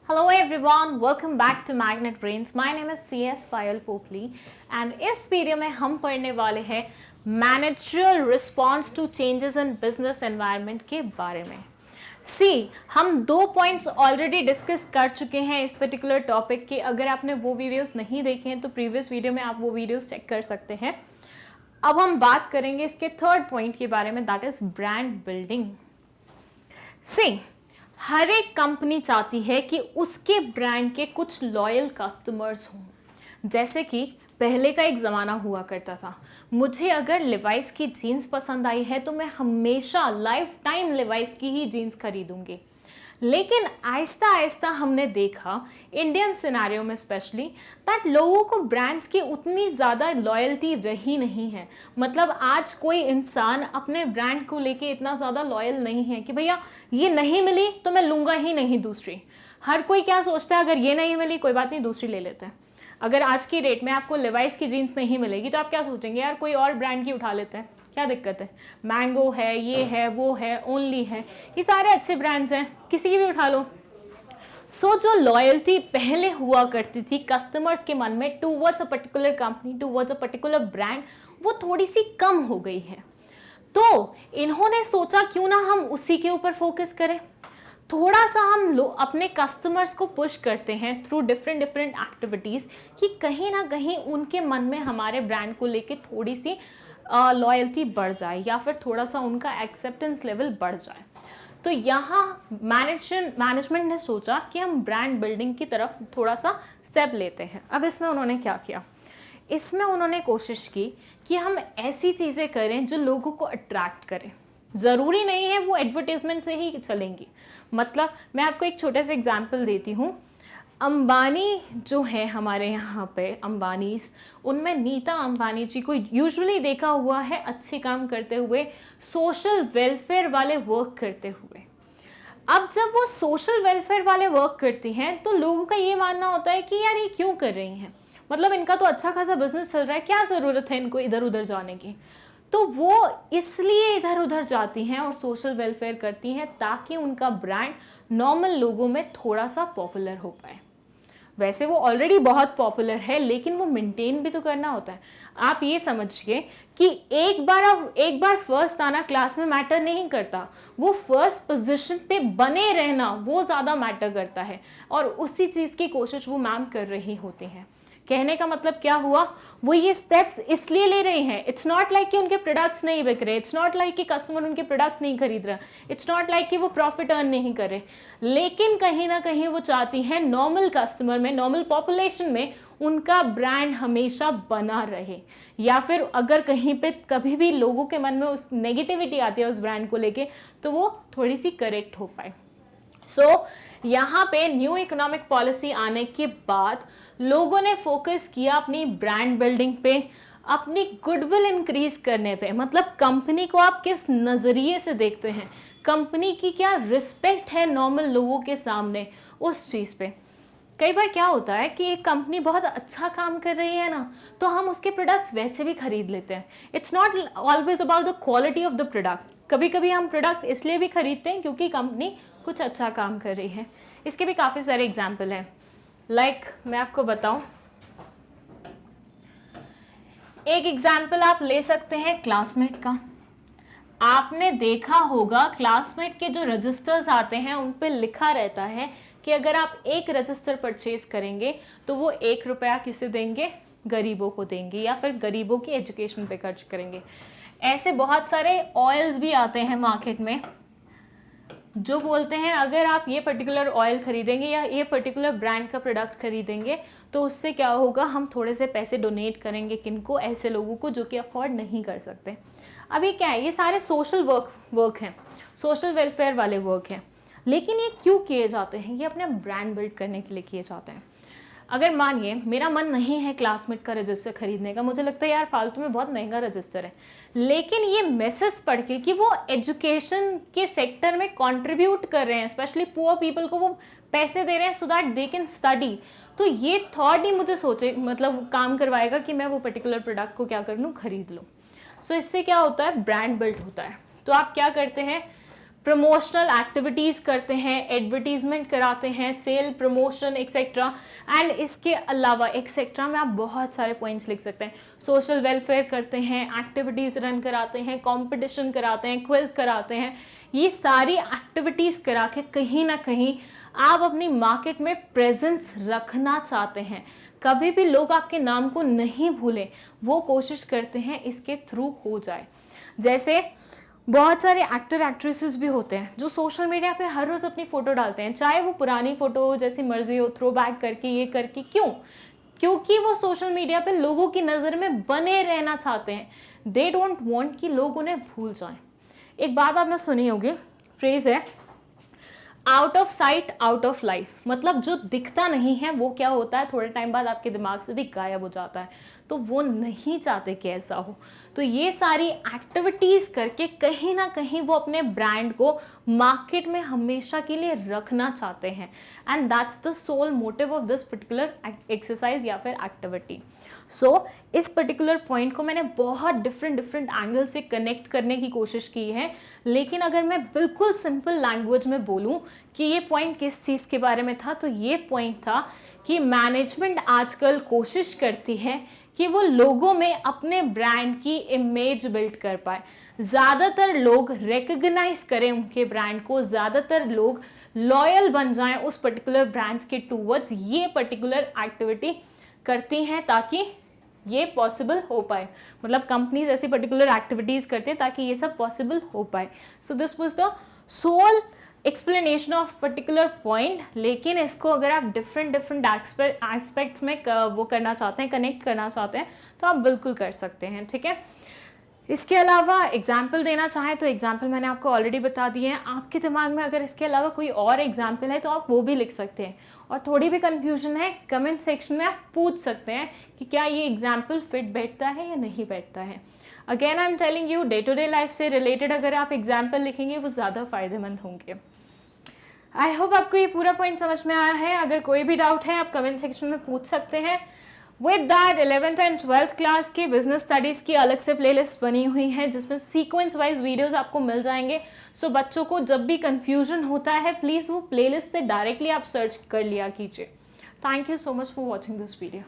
Hello everyone, welcome back to Magnet Brains. My name is CS Payal Popli and इस वीडियो में हम पढ़ने वाले हैं managerial response to changes in business environment के बारे में। हम 2 पॉइंट्स ऑलरेडी डिस्कस कर चुके हैं इस पर्टिकुलर टॉपिक के। अगर आपने वो वीडियोस नहीं देखे हैं तो प्रीवियस वीडियो में आप वो वीडियोस चेक कर सकते हैं। अब हम बात करेंगे इसके थर्ड पॉइंट के बारे में, दैट इज ब्रांड बिल्डिंग। हर एक कंपनी चाहती है कि उसके ब्रांड के कुछ लॉयल कस्टमर्स हों। जैसे कि पहले का एक ज़माना हुआ करता था, मुझे अगर लिवाइस की जीन्स पसंद आई है तो मैं हमेशा लाइफ टाइम लिवाइस की ही जीन्स खरीदूंगी। लेकिन आहिस्ता आहिस्ता हमने देखा इंडियन सिनेरियो में स्पेशली दैट लोगों को ब्रांड्स की उतनी ज़्यादा लॉयल्टी रही नहीं है। मतलब आज कोई इंसान अपने ब्रांड को लेके इतना ज़्यादा लॉयल नहीं है कि भैया ये नहीं मिली तो मैं लूँगा ही नहीं दूसरी। हर कोई क्या सोचता है, अगर ये नहीं मिली कोई बात नहीं दूसरी ले लेते हैं। अगर आज की डेट में आपको लिवाइस की जीन्स नहीं मिलेगी तो आप क्या सोचेंगे, यार कोई और ब्रांड की उठा लेते हैं, क्या दिक्कत है, मैंगो है, ये है, वो है, ओनली है, ये सारे अच्छे ब्रांड्स हैं, किसी की भी उठा लो। जो लॉयल्टी पहले हुआ करती थी कस्टमर्स के मन में towards a particular company, towards a particular brand, वो थोड़ी सी कम हो गई है। तो इन्होंने सोचा क्यों ना हम उसी के ऊपर फोकस करें, थोड़ा सा हम अपने कस्टमर्स को पुश करते हैं थ्रू डिफरेंट एक्टिविटीज़ कि कहीं ना कहीं उनके मन में हमारे ब्रांड को लेके थोड़ी सी लॉयल्टी बढ़ जाए या फिर थोड़ा सा उनका एक्सेप्टेंस लेवल बढ़ जाए। तो यहाँ मैनेजमेंट ने सोचा कि हम ब्रांड बिल्डिंग की तरफ थोड़ा सा स्टेप लेते हैं। अब इसमें उन्होंने क्या किया, इसमें उन्होंने कोशिश की कि हम ऐसी चीज़ें करें जो लोगों को अट्रैक्ट करें। ज़रूरी नहीं है वो एडवर्टीजमेंट से ही चलेंगी। मतलब मैं आपको एक छोटे से एग्जांपल देती हूँ। अंबानी जो है हमारे यहाँ पे अंबानीज, उनमें नीता अंबानी जी को यूजुअली देखा हुआ है अच्छे काम करते हुए, सोशल वेलफेयर वाले वर्क करते हुए। अब जब वो सोशल वेलफेयर वाले वर्क करती हैं तो लोगों का ये मानना होता है कि यार ये क्यों कर रही हैं, मतलब इनका तो अच्छा खासा बिजनेस चल रहा है, क्या ज़रूरत है इनको इधर उधर जाने की। तो वो इसलिए इधर उधर जाती हैं और सोशल वेलफेयर करती हैं ताकि उनका ब्रांड नॉर्मल लोगों में थोड़ा सा पॉपुलर हो पाए। वैसे वो ऑलरेडी बहुत पॉपुलर है लेकिन वो मेंटेन भी तो करना होता है। आप ये समझिए कि एक बार फर्स्ट आना क्लास में मैटर नहीं करता, वो फर्स्ट पोजीशन पे बने रहना वो ज़्यादा मैटर करता है और उसी चीज़ की कोशिश वो मैम कर रही होती हैं। कहने का मतलब क्या हुआ, वो ये स्टेप्स इसलिए ले रही हैं। इट्स नॉट लाइक कि उनके प्रोडक्ट्स नहीं बिक रहे, इट्स नॉट लाइक कि कस्टमर उनके प्रोडक्ट नहीं खरीद रहा, इट्स नॉट लाइक कि वो प्रॉफिट अर्न नहीं कर रहे, लेकिन कहीं ना कहीं वो चाहती हैं नॉर्मल कस्टमर में, नॉर्मल पॉपुलेशन में उनका ब्रांड हमेशा बना रहे। या फिर अगर कहीं पे कभी भी लोगों के मन में उस नेगेटिविटी आती है उस ब्रांड को लेके तो वो थोड़ी सी करेक्ट हो पाए। यहाँ पे न्यू इकोनॉमिक पॉलिसी आने के बाद लोगों ने फोकस किया अपनी ब्रांड बिल्डिंग पे, अपनी गुडविल इंक्रीज करने पे। मतलब कंपनी को आप किस नज़रिए से देखते हैं, कंपनी की क्या रिस्पेक्ट है नॉर्मल लोगों के सामने, उस चीज़ पे। कई बार क्या होता है कि एक कंपनी बहुत अच्छा काम कर रही है ना तो हम उसके प्रोडक्ट्स वैसे भी खरीद लेते हैं। It's not always about the quality of the product. कभी कभी हम प्रोडक्ट इसलिए भी खरीदते हैं क्योंकि कंपनी कुछ अच्छा काम कर रही है। इसके भी काफ़ी सारे एग्जाम्पल हैं। लाइक मैं आपको बताऊं, एक एग्जाम्पल आप ले सकते हैं क्लासमेट का। आपने देखा होगा क्लासमेट के जो रजिस्टर्स आते हैं उन पे लिखा रहता है कि अगर आप एक रजिस्टर परचेज करेंगे तो वो 1 रुपया किसे देंगे, गरीबों को देंगे या फिर गरीबों की एजुकेशन पे खर्च करेंगे। ऐसे बहुत सारे ऑयल्स भी आते हैं मार्केट में जो बोलते हैं अगर आप ये पर्टिकुलर ऑयल खरीदेंगे या ये पर्टिकुलर ब्रांड का प्रोडक्ट खरीदेंगे तो उससे क्या होगा, हम थोड़े से पैसे डोनेट करेंगे किनको, ऐसे लोगों को जो कि अफोर्ड नहीं कर सकते। अब ये क्या है, ये सारे सोशल वर्क हैं, सोशल वेलफेयर वाले वर्क हैं। लेकिन ये क्यों किए जाते हैं, ये अपने ब्रांड बिल्ड करने के लिए किए जाते हैं। अगर मानिए मेरा मन नहीं है क्लासमेट का रजिस्टर खरीदने का, मुझे लगता है यार फालतू में बहुत महंगा रजिस्टर है, लेकिन ये मैसेज पढ़ के कि वो एजुकेशन के सेक्टर में कंट्रीब्यूट कर रहे हैं, स्पेशली पुअर पीपल को वो पैसे दे रहे हैं so that they can study, तो ये थॉट ही मुझे मतलब काम करवाएगा कि मैं वो पर्टिकुलर प्रोडक्ट को क्या कर लूँ, खरीद लूँ। सो इससे क्या होता है, ब्रांड बिल्ड होता है। तो आप क्या करते हैं, प्रमोशनल एक्टिविटीज़ करते हैं, एडवर्टीजमेंट कराते हैं, सेल प्रमोशन एक्सेट्रा। एंड इसके अलावा एक्सेट्रा में आप बहुत सारे पॉइंट्स लिख सकते हैं। सोशल वेलफेयर करते हैं, एक्टिविटीज़ रन कराते हैं, कंपटीशन कराते हैं, क्विज कराते हैं। ये सारी एक्टिविटीज़ करा के कहीं ना कहीं आप अपनी मार्केट में प्रेजेंस रखना चाहते हैं। कभी भी लोग आपके नाम को नहीं भूलें, वो कोशिश करते हैं इसके थ्रू हो जाए। जैसे बहुत सारे एक्टर एक्ट्रेसेस भी होते हैं जो सोशल मीडिया पे हर रोज़ अपनी फ़ोटो डालते हैं, चाहे वो पुरानी फ़ोटो हो, जैसी मर्जी हो, थ्रो बैक करके, ये करके। क्यों? क्योंकि वो सोशल मीडिया पे लोगों की नज़र में बने रहना चाहते हैं। दे डोंट वांट कि लोग उन्हें भूल जाएं। एक बात आपने सुनी होगी, फ्रेज है out of sight out of life. मतलब जो दिखता नहीं है वो क्या होता है, थोड़े टाइम बाद आपके दिमाग से भी गायब हो जाता है। तो वो नहीं चाहते कि ऐसा हो। तो ये सारी एक्टिविटीज़ करके कहीं ना कहीं वो अपने ब्रांड को मार्केट में हमेशा के लिए रखना चाहते हैं। And that's the sole motive of this particular exercise या फिर एक्टिविटी। सो इस पर्टिकुलर पॉइंट को मैंने बहुत डिफरेंट एंगल से कनेक्ट करने की कोशिश की है। लेकिन अगर मैं बिल्कुल सिंपल लैंग्वेज में बोलूं कि ये पॉइंट किस चीज़ के बारे में था, तो ये पॉइंट था कि मैनेजमेंट आजकल कोशिश करती है कि वो लोगों में अपने ब्रांड की इमेज बिल्ड कर पाए, ज़्यादातर लोग रिकग्नाइज करें उनके ब्रांड को, ज़्यादातर लोग लॉयल बन जाएं उस पर्टिकुलर ब्रांड्स के टूवर्ड्स। ये पर्टिकुलर एक्टिविटी करती हैं ताकि ये पॉसिबल हो पाए। मतलब कंपनीज ऐसी पर्टिकुलर एक्टिविटीज़ करते हैं ताकि ये सब पॉसिबल हो पाए। So this was the sole explanation of particular point. लेकिन इसको अगर आप डिफरेंट एस्पेक्ट्स में वो करना चाहते हैं, कनेक्ट करना चाहते हैं, तो आप बिल्कुल कर सकते हैं। ठीक है, इसके अलावा एग्जाम्पल देना चाहें तो एग्जाम्पल मैंने आपको ऑलरेडी बता दिए हैं। आपके दिमाग में अगर इसके अलावा कोई और एग्जाम्पल है तो आप वो भी लिख सकते हैं। और थोड़ी भी कन्फ्यूजन है, कमेंट सेक्शन में आप पूछ सकते हैं कि क्या ये एग्जाम्पल फिट बैठता है या नहीं बैठता है। Again I am telling you, day to day life से रिलेटेड अगर आप एग्जाम्पल लिखेंगे वो ज़्यादा फायदेमंद होंगे। आई होप आपको ये पूरा पॉइंट समझ में आया है। अगर कोई भी डाउट है आप कमेंट सेक्शन में पूछ सकते हैं। With that 11th and 12th class के बिजनेस स्टडीज़ की अलग से प्लेलिस्ट बनी हुई है जिसमें सीक्वेंस वाइज वीडियोस आपको मिल जाएंगे। सो बच्चों को जब भी कंफ्यूजन होता है प्लीज़ वो प्लेलिस्ट से डायरेक्टली आप सर्च कर लिया कीजिए। Thank you so much for watching this video.